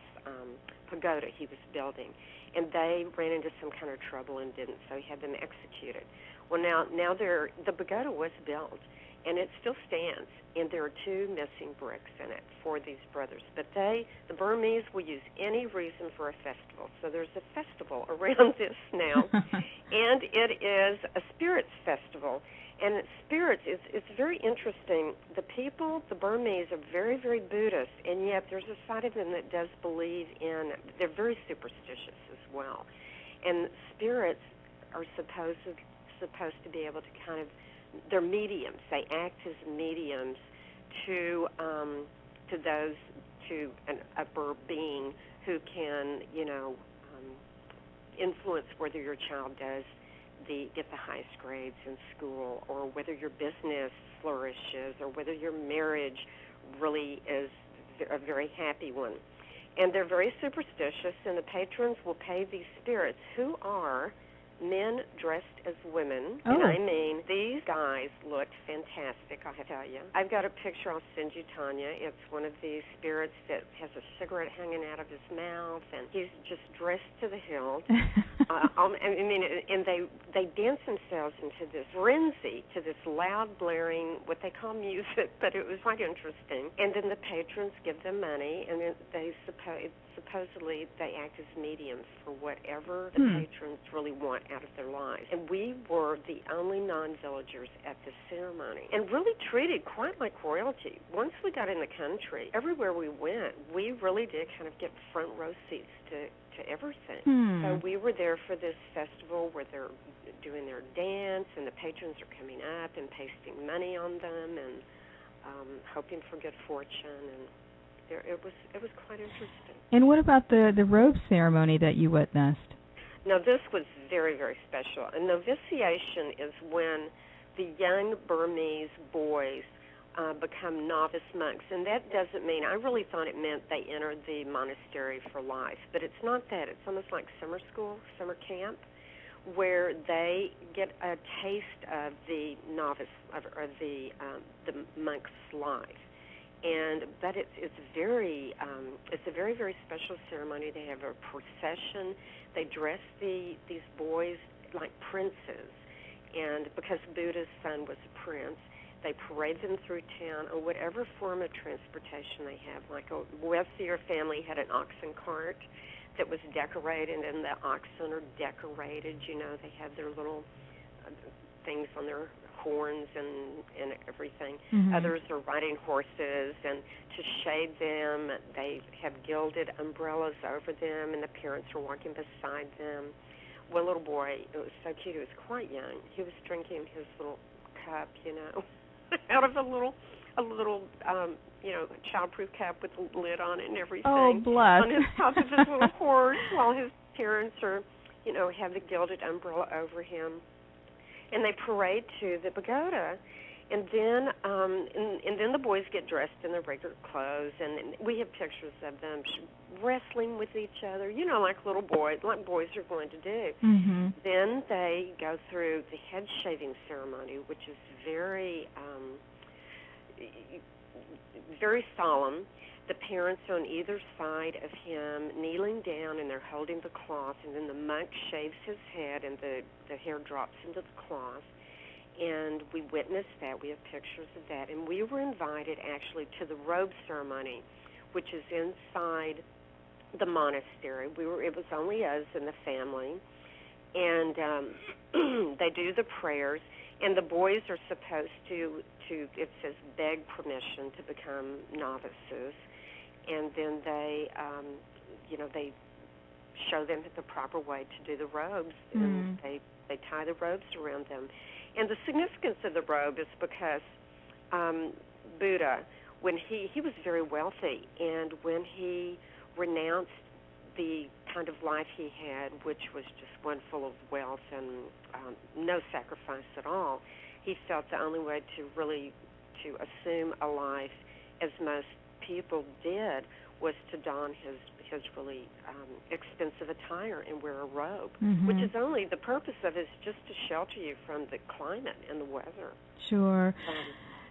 pagoda he was building. And they ran into some kind of trouble and didn't, so he had them executed. Well, now the pagoda was built, and it still stands, and there are 2 missing bricks in it for these brothers. But the Burmese will use any reason for a festival. So there's a festival around this now, and it is a spirits festival. And spirits, it's very interesting. The people, the Burmese, are very, very Buddhist, and yet there's a side of them that does believe in, they're very superstitious as well. And spirits are supposed to be able to kind of, they're mediums. They act as mediums to those, to an upper being who can, influence whether your child does get the highest grades in school, or whether your business flourishes, or whether your marriage really is a very happy one. And they're very superstitious, and the patrons will pay these spirits, who are men dressed as women. Oh. And I mean, these guys look fantastic, I tell you. I've got a picture I'll send you, Tonya. It's one of these spirits that has a cigarette hanging out of his mouth, and he's just dressed to the hilt. And they dance themselves into this frenzy, to this loud, blaring, what they call music, but it was quite interesting. And then the patrons give them money, and then supposedly they act as mediums for whatever the patrons really want out of their lives. And we were the only non-villagers at this ceremony, and really treated quite like royalty. Once we got in the country, everywhere we went, we really did kind of get front row seats to everything. So we were there for this festival where they're doing their dance, and the patrons are coming up and pasting money on them and hoping for good fortune, and it was quite interesting. And what about the robe ceremony that you witnessed? Now, this was very, very special. A novitiation is when the young Burmese boys become novice monks. And that doesn't mean, I really thought it meant they entered the monastery for life. But it's not that. It's almost like summer school, summer camp, where they get a taste of the novice, or the monk's life. But it's a very, very special ceremony. They have a procession. They dress these boys like princes, and because Buddha's son was a prince, they parade them through town, or whatever form of transportation they have. Like a wealthier family had an oxen cart that was decorated, and the oxen are decorated. They have their little things on their horns and everything. Mm-hmm. Others are riding horses, and to shade them, they have gilded umbrellas over them, and the parents are walking beside them. One little boy, it was so cute, he was quite young. He was drinking his little cup, out of a little childproof cup with a lid on it and everything. Oh, bless. On his top of his little horse, while his parents are, have the gilded umbrella over him. And they parade to the pagoda, and then the boys get dressed in their regular clothes, and we have pictures of them wrestling with each other, like little boys, like boys are going to do. Mm-hmm. Then they go through the head shaving ceremony, which is very, very solemn. The parents are on either side of him, kneeling down, and they're holding the cloth, and then the monk shaves his head, and the hair drops into the cloth. And we witnessed that. We have pictures of that. And we were invited, actually, to the robe ceremony, which is inside the monastery. It was only us and the family. And they do the prayers, and the boys are supposed to it says, beg permission to become novices. And then they show them the proper way to do the robes, and they tie the robes around them. And the significance of the robe is because Buddha, when he was very wealthy, and when he renounced the kind of life he had, which was just one full of wealth and no sacrifice at all, he felt the only way to assume a life, as most people did, was to don his really expensive attire and wear a robe, which is only, the purpose of it is just to shelter you from the climate and the weather. Sure.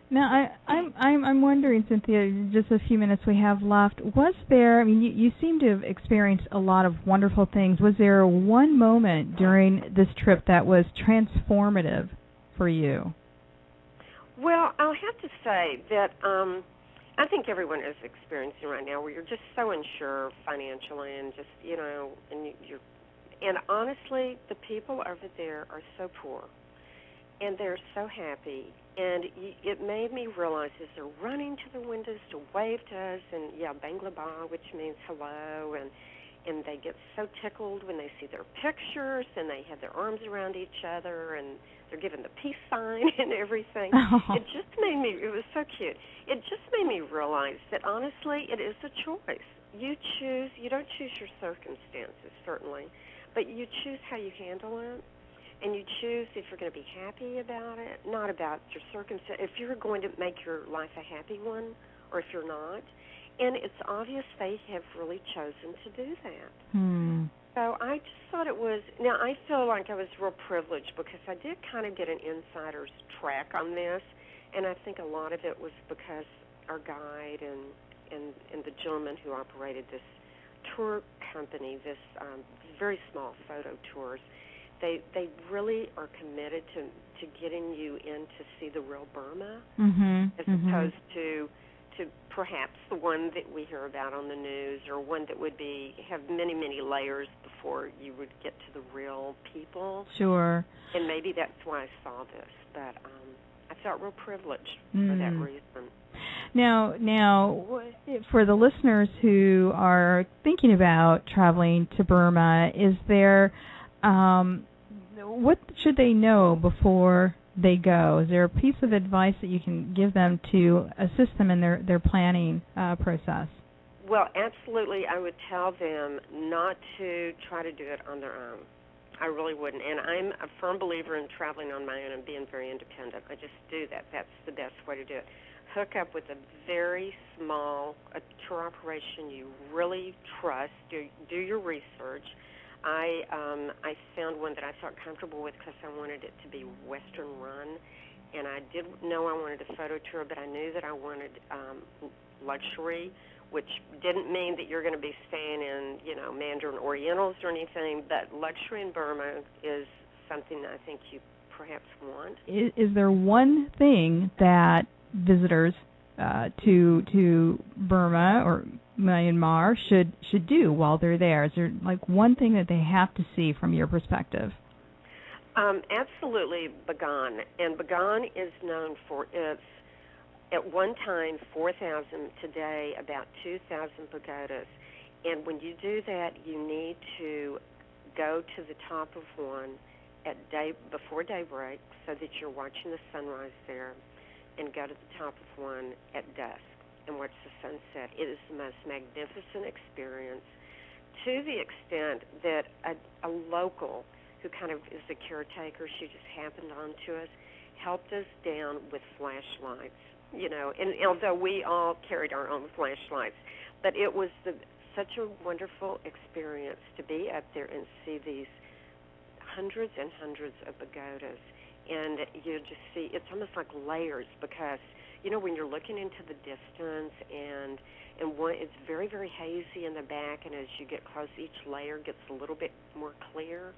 Now, I'm wondering, Cynthia, just a few minutes we have left, was there, I mean, you seem to have experienced a lot of wonderful things. Was there one moment during this trip that was transformative for you? Well, I'll have to say that I think everyone is experiencing right now where you're just so unsure financially, and just, and honestly, the people over there are so poor. and they're so happy. And it made me realize as they're running to the windows to wave to us, and Banglaba, which means hello, and they get so tickled when they see their pictures, and they have their arms around each other, and they're given the peace sign and everything. Oh. It just made me, it was so cute. It just made me realize that, honestly, it is a choice. You choose, you don't choose your circumstances, certainly, but you choose how you handle it. And you choose if you're going to be happy about it, not about your circumstance, if you're going to make your life a happy one, or if you're not. And it's obvious they have really chosen to do that. So I just thought it was, now I feel like I was real privileged because I did kind of get an insider's track on this, and I think a lot of it was because our guide and the gentleman who operated this tour company, this very small photo tours, They really are committed to getting you in to see the real Burma, as opposed to perhaps the one that we hear about on the news, or one that would have many, many layers before you would get to the real people. Sure. And maybe that's why I saw this, but I felt real privileged for that reason. Now, for the listeners who are thinking about traveling to Burma, is there what should they know before they go? Is there a piece of advice that you can give them to assist them in their planning process? Well, absolutely. I would tell them not to try to do it on their own. I really wouldn't. And I'm a firm believer in traveling on my own and being very independent. I just do that. That's the best way to do it. Hook up with a very small tour operation you really trust. Do your research. I found one that I felt comfortable with because I wanted it to be Western run, and I did know I wanted a photo tour, but I knew that I wanted luxury, which didn't mean that you're going to be staying in, Mandarin Orientals or anything, but luxury in Burma is something that I think you perhaps want. Is there one thing that visitors to Burma or Myanmar should do while they're there? Is there like one thing that they have to see from your perspective? Absolutely, Bagan. And Bagan is known for its, at one time, 4,000, today about 2,000 pagodas. And when you do that, you need to go to the top of one before daybreak so that you're watching the sunrise there, and go to the top of one at dusk and watch the sunset. It is the most magnificent experience, to the extent that a local who kind of is the caretaker, she just happened on to us, helped us down with flashlights, and although we all carried our own flashlights, but it was such a wonderful experience to be up there and see these hundreds and hundreds of pagodas. And you just see, it's almost like layers, because, when you're looking into the distance and one, it's very, very hazy in the back, and as you get close, each layer gets a little bit more clear.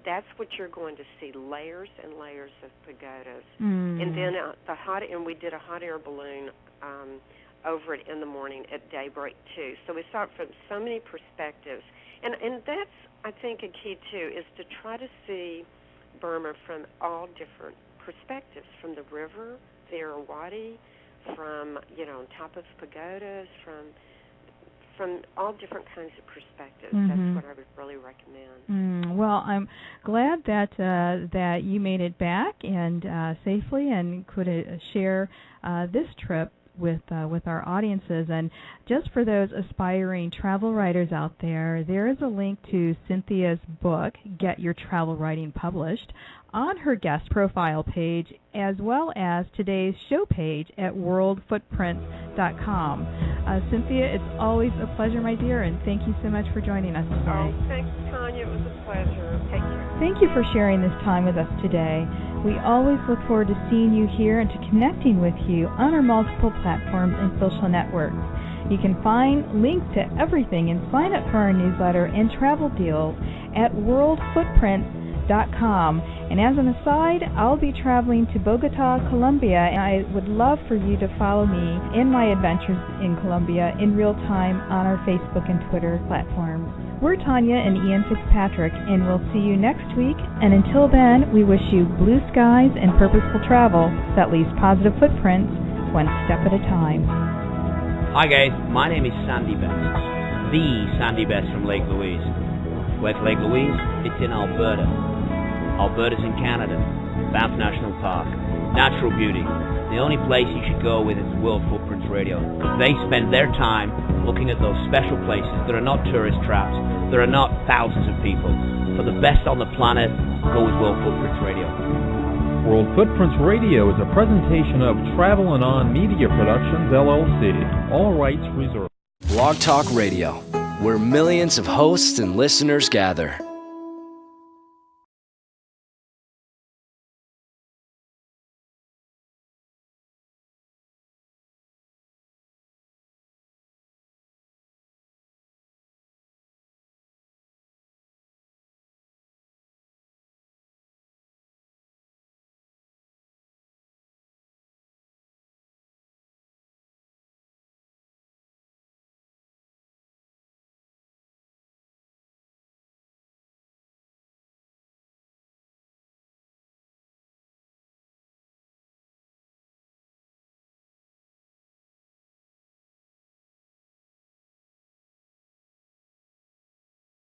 That's what you're going to see, layers and layers of pagodas. And then and we did a hot air balloon over it in the morning at daybreak, too. So we saw it from so many perspectives. And that's, I think, a key, too, is to try to see Burma from all different perspectives, from the river, the Irrawaddy, from, on top of pagodas, from all different kinds of perspectives. That's what I would really recommend. Well, I'm glad that you made it back and safely, and could share this trip with our audiences. And just for those aspiring travel writers out there, there is a link to Cynthia's book, Get Your Travel Writing Published, on her guest profile page, as well as today's show page at worldfootprints.com. Cynthia, it's always a pleasure, my dear, and thank you so much for joining us today. Oh, thanks, Tonya. It was a pleasure. Take care. Thank you for sharing this time with us today. We always look forward to seeing you here and to connecting with you on our multiple platforms and social networks. You can find links to everything and sign up for our newsletter and travel deals at worldfootprints.com. And as an aside, I'll be traveling to Bogota, Colombia, and I would love for you to follow me in my adventures in Colombia in real time on our Facebook and Twitter platforms. We're Tonya and Ian Fitzpatrick, and we'll see you next week. And until then, we wish you blue skies and purposeful travel that leaves positive footprints one step at a time. Hi guys, my name is Sandy Best, the Sandy Best from Lake Louise. Where's Lake Louise? It's in Alberta. Alberta's in Canada. Banff National Park. Natural beauty. The only place you should go with is World Footprints Radio. They spend their time looking at those special places that are not tourist traps, that are not thousands of people. For the best on the planet, go with World Footprints Radio. World Footprints Radio is a presentation of Travel and On Media Productions, LLC. All rights reserved. Blog Talk Radio, where millions of hosts and listeners gather.